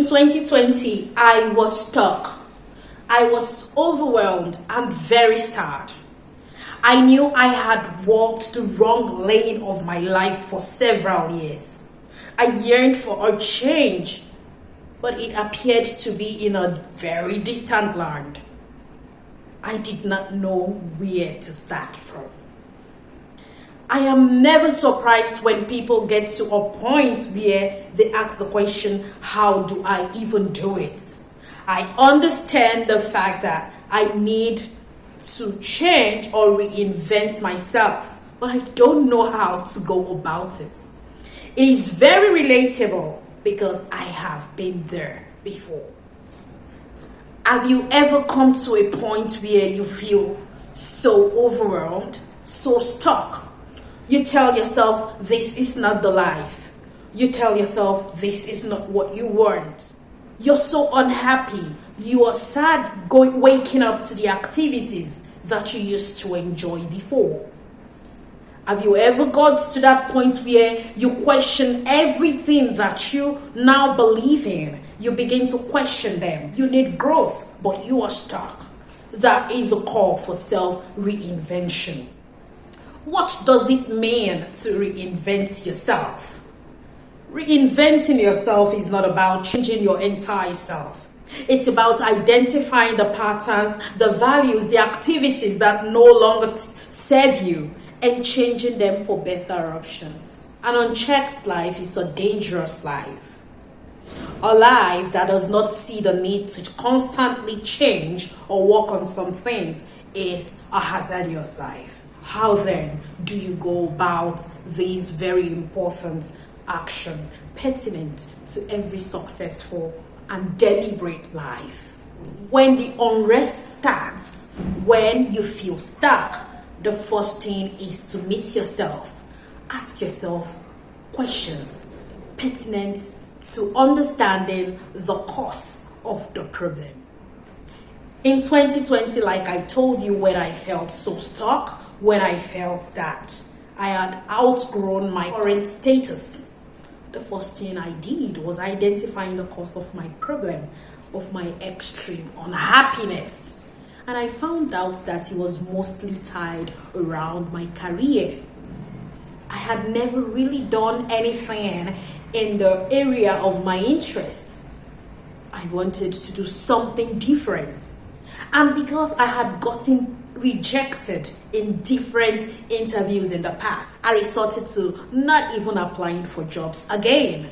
In 2020, I was stuck. I was overwhelmed and very sad. I knew I had walked the wrong lane of my life for several years. I yearned for a change, but it appeared to be in a very distant land. I did not know where to start from. I am never surprised when people get to a point where they ask the question, how do I even do it? I understand the fact that I need to change or reinvent myself, but I don't know how to go about it. It is very relatable because I have been there before. Have you ever come to a point where you feel so overwhelmed, so stuck? You tell yourself, this is not the life. You tell yourself, this is not what you want. You're so unhappy. You are sad waking up to the activities that you used to enjoy before. Have you ever got to that point where you question everything that you now believe in? You begin to question them. You need growth, but you are stuck. That is a call for self-reinvention. What does it mean to reinvent yourself? Reinventing yourself is not about changing your entire self. It's about identifying the patterns, the values, the activities that no longer serve you and changing them for better options. An unchecked life is a dangerous life. A life that does not see the need to constantly change or work on some things is a hazardous life. How then do you go about this very important action pertinent to every successful and deliberate life? When the unrest starts, when you feel stuck, the first thing is to meet yourself. Ask yourself questions pertinent to understanding the cause of the problem. In 2020, like I told you, when I felt so stuck, when I felt that I had outgrown my current status, the first thing I did was identifying the cause of my problem, of my extreme unhappiness. And I found out that it was mostly tied around my career. I had never really done anything in the area of my interests. I wanted to do something different. And because I had gotten rejected in different interviews in the past, I resorted to not even applying for jobs again.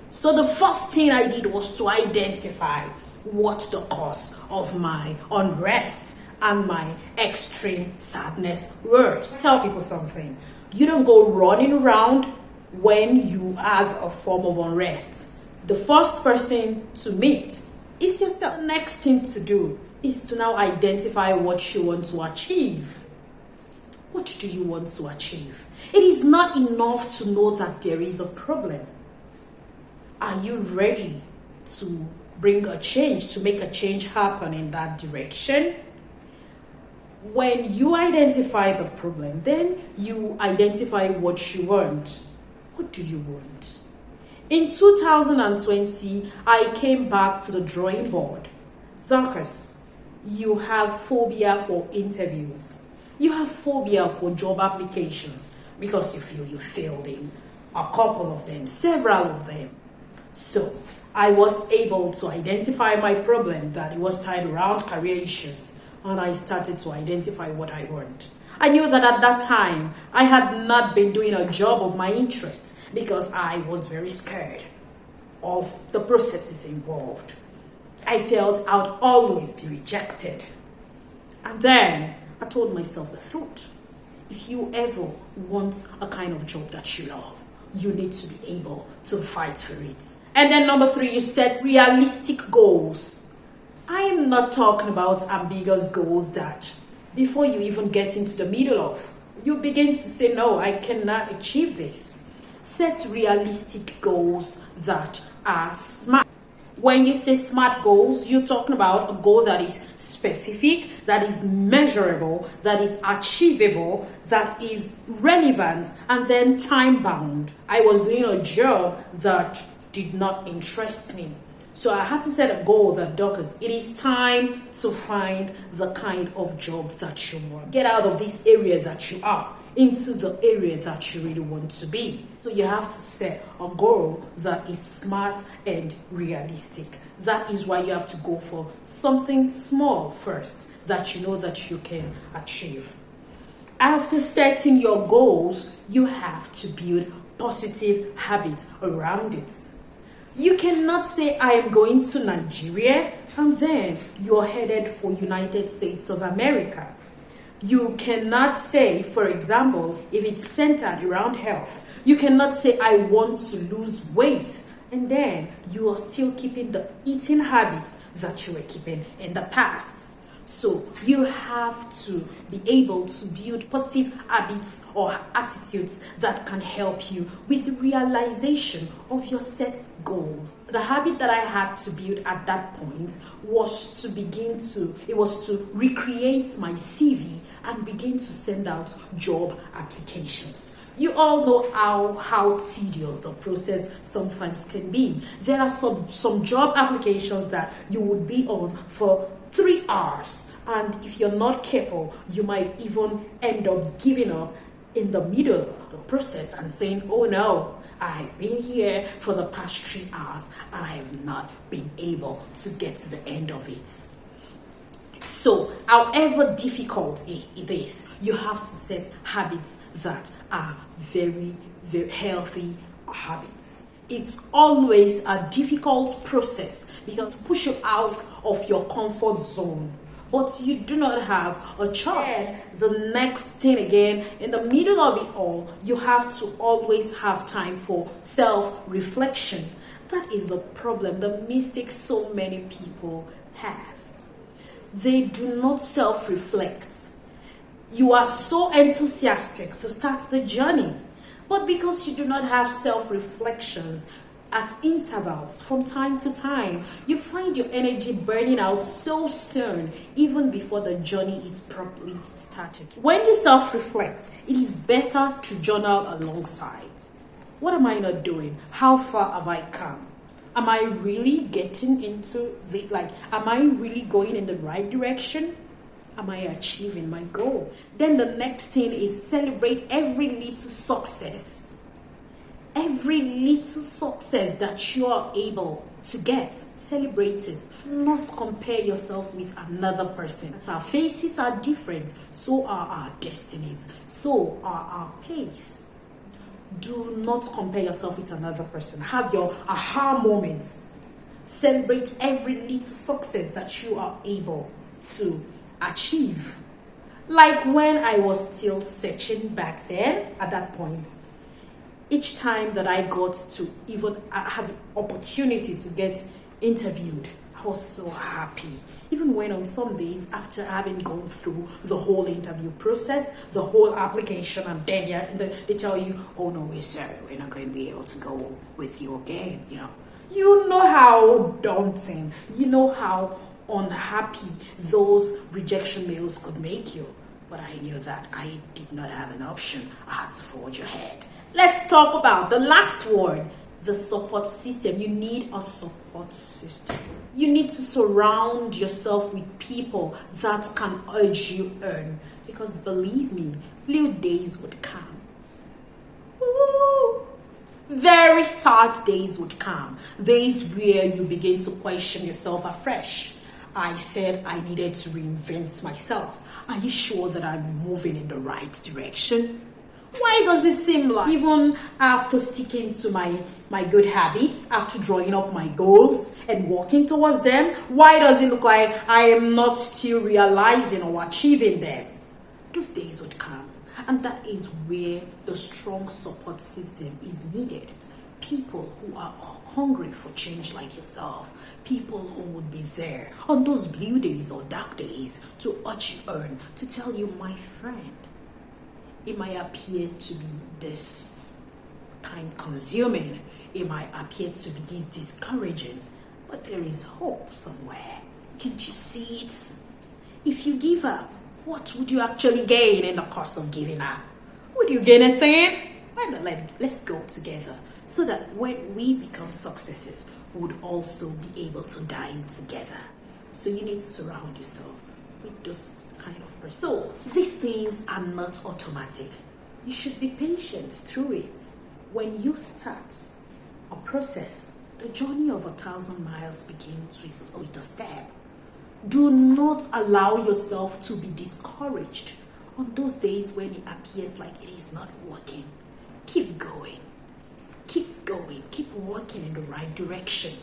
So the first thing I did was to identify what the cause of my unrest and my extreme sadness were. Tell people something. You don't go running around when you have a form of unrest. The first person to meet is yourself. The next thing to do is to now identify what you want to achieve. What do you want to achieve? It is not enough to know that there is a problem. Are you ready to bring a change, to make a change happen in that direction? When you identify the problem, then you identify what you want. What do you want? In 2020, I came back to the drawing board. Dorcas, you have phobia for interviews. You have phobia for job applications because you feel you failed in a couple of them, several of them. So I was able to identify my problem, that it was tied around career issues, and I started to identify what I want. I knew that at that time, I had not been doing a job of my interest because I was very scared of the processes involved. I felt I would always be rejected. And then I told myself the truth. If you ever want a kind of job that you love, you need to be able to fight for it. And then number 3, you set realistic goals. I am not talking about ambiguous goals that before you even get into the middle of, you begin to say, no, I cannot achieve this. Set realistic goals that are smart. When you say smart goals, you're talking about a goal that is specific, that is measurable, that is achievable, that is relevant, and then time bound. I was doing a job that did not interest me. So I had to set a goal that, Dorcas, it is time to find the kind of job that you want. Get out of this area that you are into the area that you really want to be. So you have to set a goal that is smart and realistic. That is why you have to go for something small first that you know that you can achieve. After setting your goals, you have to build positive habits around it. You cannot say, I am going to Nigeria, and then you're headed for United States of America. You cannot say, for example, if it's centered around health, you cannot say, I want to lose weight, and then you are still keeping the eating habits that you were keeping in the past. So you have to be able to build positive habits or attitudes that can help you with the realization of your set goals. The habit that I had to build at that point was to recreate my CV and begin to send out job applications. You all know how tedious the process sometimes can be. There are some job applications that you would be on for 3 hours, and if you're not careful, you might even end up giving up in the middle of the process and saying, oh no, I've been here for the past 3 hours and I have not been able to get to the end of it. So, however difficult it is, you have to set habits that are very, very healthy habits. It's always a difficult process because it pushes you out of your comfort zone. But you do not have a choice. The next thing again, in the middle of it all, you have to always have time for self-reflection. That is the problem, the mistake so many people have. They do not self-reflect. You are so enthusiastic to start the journey, but because you do not have self-reflections at intervals from time to time, you find your energy burning out so soon, even before the journey is properly started. When you self-reflect, it is better to journal alongside. What am I not doing? How far have I come? Am I really getting into am I really going in the right direction? Am I achieving my goals? Then the next thing is celebrate every little success. Every little success that you are able to get, celebrate it. Not compare yourself with another person. As our faces are different, so are our destinies. So are our pace. Do not compare yourself with another person. Have your aha moments. Celebrate every little success that you are able to achieve. Like when I was still searching back then, at that point, each time that I got to even have the opportunity to get interviewed, I was so happy. Even when on some days, after having gone through the whole interview process, the whole application, and then they tell you, oh no, we're not going to be able to go with you again. You know how daunting, you know how unhappy those rejection mails could make you. But I knew that I did not have an option. I had to forge ahead. Let's talk about the last word, the support system. You need a support system. You need to surround yourself with people that can urge you on. Because believe me, blue days would come. Woo! Very sad days would come. Days where you begin to question yourself afresh. I said I needed to reinvent myself. Are you sure that I'm moving in the right direction? Why does it seem like, even after sticking to my good habits, after drawing up my goals and working towards them, why does it look like I am not still realizing or achieving them? Those days would come. And that is where the strong support system is needed. People who are hungry for change like yourself. People who would be there on those blue days or dark days to urge you on, to tell you, my friend, it might appear to be this time consuming, it might appear to be this discouraging, but there is hope somewhere. Can't you see it? If you give up, what would you actually gain in the course of giving up? Would you gain anything? Why not let's go together so that when we become successes, we would also be able to dine together. So you need to surround yourself with those kind of person. So these things are not automatic. You should be patient through it. When you start a process, the journey of 1,000 miles begins with a step. Do not allow yourself to be discouraged on those days when it appears like it is not working. Keep going. Keep going. Keep working in the right direction.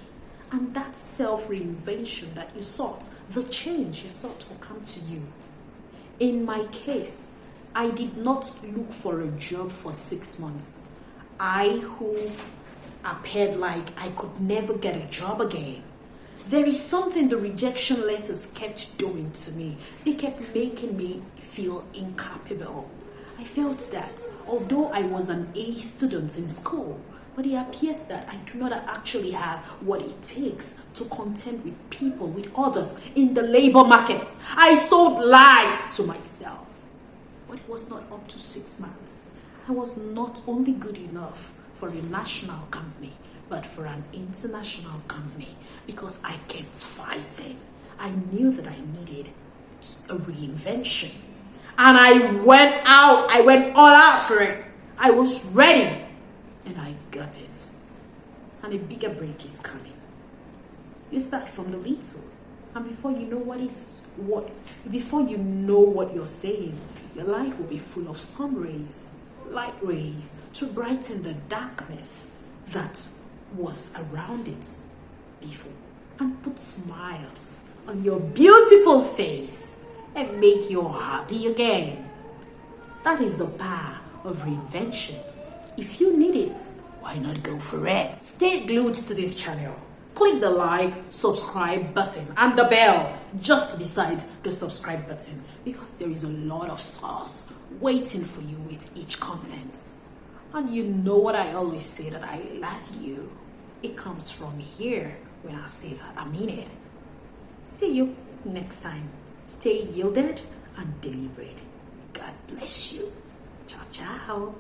And that self-reinvention that you sought, the change you sought will come to you. In my case, I did not look for a job for 6 months. I who appeared like I could never get a job again. There is something the rejection letters kept doing to me. They kept making me feel incapable. I felt that although I was an A student in school, but it appears that I do not actually have what it takes to contend with people, with others in the labor market. I sold lies to myself. But it was not up to 6 months. I was not only good enough for a national company, but for an international company, because I kept fighting. I knew that I needed a reinvention. And I went all out for it. I was ready. And I got it. And a bigger break is coming. You start from the little. And before you know before you know what you're saying, your light will be full of sun rays, light rays, to brighten the darkness that was around it before. And put smiles on your beautiful face and make you happy again. That is the power of reinvention. If you need it, why not go for it? Stay glued to this channel. Click the like, subscribe button and the bell just beside the subscribe button, because there is a lot of sauce waiting for you with each content. And you know what I always say, that I love you. It comes from here when I say that. I mean it. See you next time. Stay yielded and deliberate. God bless you. Ciao, ciao.